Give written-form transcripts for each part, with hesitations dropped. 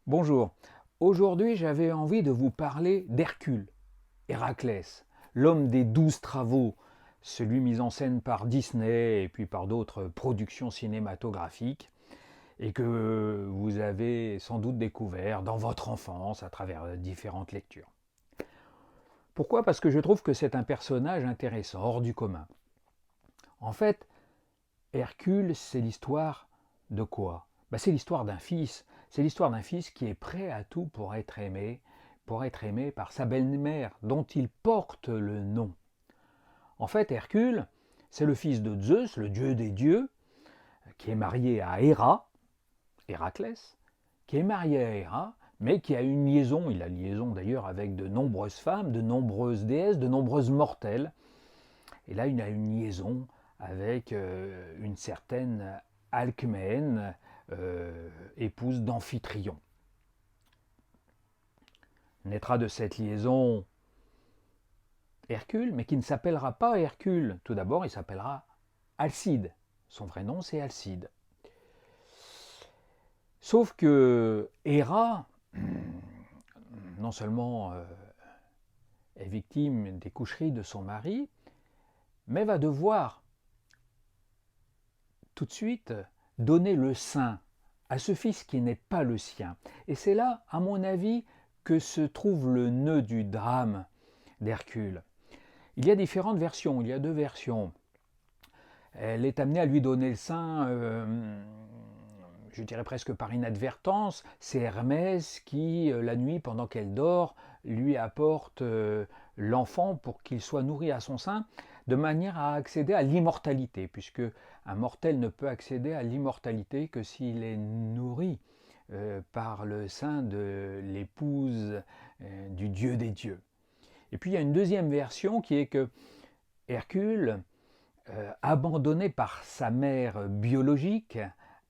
Bonjour, aujourd'hui j'avais envie de vous parler d'Hercule, Héraclès, l'homme des 12 travaux, celui mis en scène par Disney et puis par d'autres productions cinématographiques et que vous avez sans doute découvert dans votre enfance à travers différentes lectures. Pourquoi? Parce que je trouve que c'est un personnage intéressant, hors du commun. En fait, Hercule, c'est l'histoire de quoi? C'est l'histoire d'un fils. C'est l'histoire d'un fils qui est prêt à tout pour être aimé par sa belle-mère, dont il porte le nom. En fait, Hercule, c'est le fils de Zeus, le dieu des dieux, qui est marié à Héra, Héraclès, qui est marié à Héra, mais qui a une liaison, il a liaison d'ailleurs avec de nombreuses femmes, de nombreuses déesses, de nombreuses mortelles. Et là, il a une liaison avec une certaine Alcmène, épouse d'Amphitryon. Naîtra de cette liaison Hercule, mais qui ne s'appellera pas Hercule. Tout d'abord, il s'appellera Alcide. Son vrai nom, c'est Alcide. Sauf que Héra, non seulement est victime des coucheries de son mari, mais va devoir tout de suite donner le sein à ce fils qui n'est pas le sien. Et c'est là, à mon avis, que se trouve le nœud du drame d'Hercule. Il y a différentes versions, il y a deux versions. Elle est amenée à lui donner le sein, je dirais presque par inadvertance. C'est Hermès qui, la nuit, pendant qu'elle dort, lui apporte l'enfant pour qu'il soit nourri à son sein, de manière à accéder à l'immortalité, puisque un mortel ne peut accéder à l'immortalité que s'il est nourri par le sein de l'épouse du dieu des dieux. Et puis il y a une deuxième version qui est que Hercule, abandonné par sa mère biologique,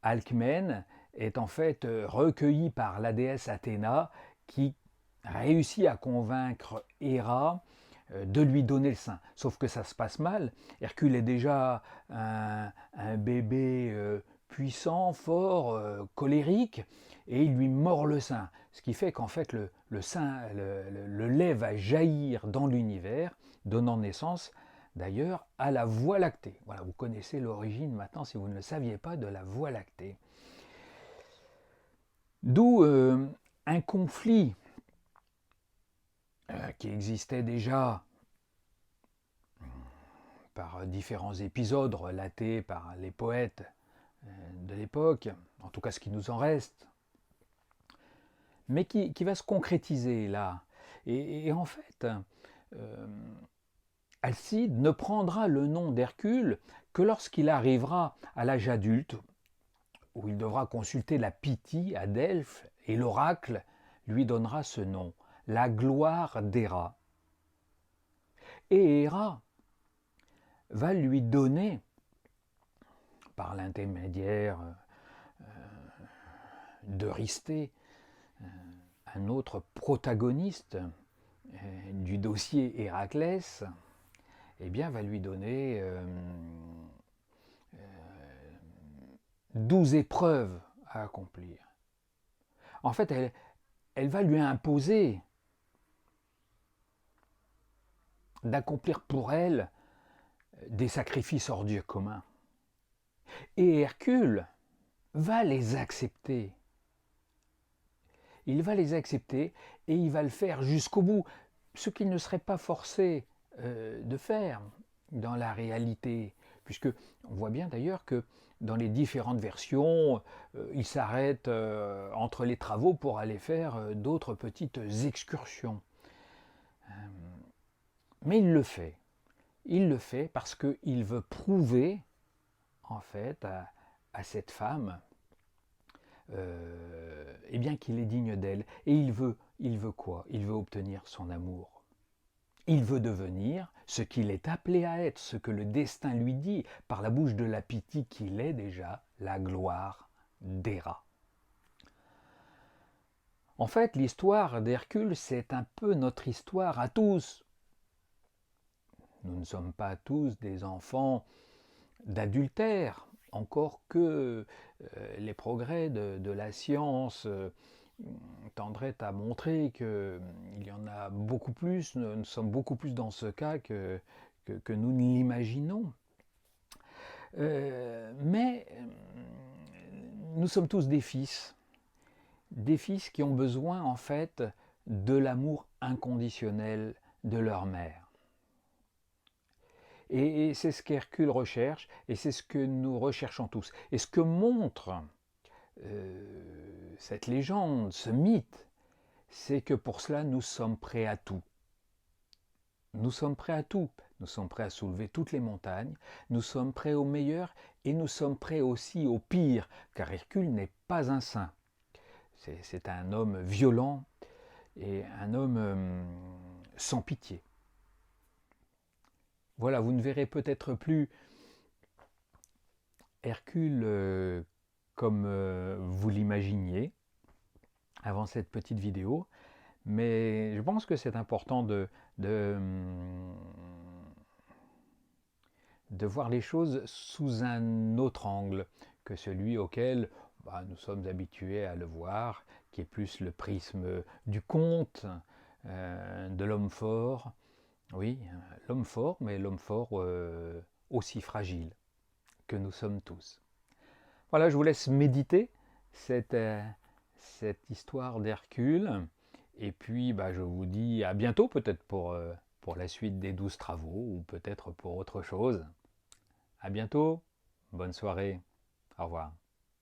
Alcmène, est en fait recueilli par la déesse Athéna qui réussit à convaincre Héra de lui donner le sein. Sauf que ça se passe mal. Hercule est déjà un bébé puissant, fort, colérique, et il lui mord le sein. Ce qui fait qu'en fait le lait va jaillir dans l'univers, donnant naissance d'ailleurs à la Voie lactée. Voilà, vous connaissez l'origine maintenant, si vous ne le saviez pas, de la Voie lactée. D'où un conflit qui existait déjà par différents épisodes relatés par les poètes de l'époque, en tout cas ce qui nous en reste, mais qui va se concrétiser là. Et en fait, euh, Alcide ne prendra le nom d'Hercule que lorsqu'il arrivera à l'âge adulte, où il devra consulter la Pythie à Delphes, et l'oracle lui donnera ce nom, la gloire d'Héra. Et Héra va lui donner, par l'intermédiaire d'Eurysthée, un autre protagoniste du dossier Héraclès, eh bien, va lui donner 12 épreuves à accomplir. En fait, elle va lui imposer d'accomplir pour elle des sacrifices hors du commun. Et Hercule va les accepter. Il va les accepter et il va le faire jusqu'au bout, ce qu'il ne serait pas forcé de faire dans la réalité, puisque on voit bien d'ailleurs que dans les différentes versions, il s'arrête entre les travaux pour aller faire d'autres petites excursions. Mais il le fait. Il le fait parce qu'il veut prouver, en fait, à cette femme, eh bien qu'il est digne d'elle. Et il veut quoi? Il veut obtenir son amour. Il veut devenir ce qu'il est appelé à être, ce que le destin lui dit par la bouche de la Pythie qu'il est déjà, la gloire d'Héra. En fait, l'histoire d'Hercule, c'est un peu notre histoire à tous. Nous ne sommes pas tous des enfants d'adultère, encore que les progrès de la science tendrait à montrer qu'il y en a beaucoup plus, nous sommes beaucoup plus dans ce cas que nous ne l'imaginons. Mais nous sommes tous des fils qui ont besoin en fait de l'amour inconditionnel de leur mère. Et c'est ce qu'Hercule recherche, et c'est ce que nous recherchons tous. Et ce que montre cette légende, ce mythe, c'est que pour cela nous sommes prêts à tout. Nous sommes prêts à tout. Nous sommes prêts à soulever toutes les montagnes, nous sommes prêts au meilleur et nous sommes prêts aussi au pire, car Hercule n'est pas un saint. C'est un homme violent et un homme sans pitié. Voilà, vous ne verrez peut-être plus Hercule comme vous l'imaginiez avant cette petite vidéo, mais je pense que c'est important de voir les choses sous un autre angle que celui auquel nous sommes habitués à le voir, qui est plus le prisme du conte, de l'homme fort. Oui, l'homme fort, mais l'homme fort aussi fragile que nous sommes tous. Voilà, je vous laisse méditer cette histoire d'Hercule. Et puis, je vous dis à bientôt, peut-être pour la suite des 12 travaux, ou peut-être pour autre chose. À bientôt, bonne soirée, au revoir.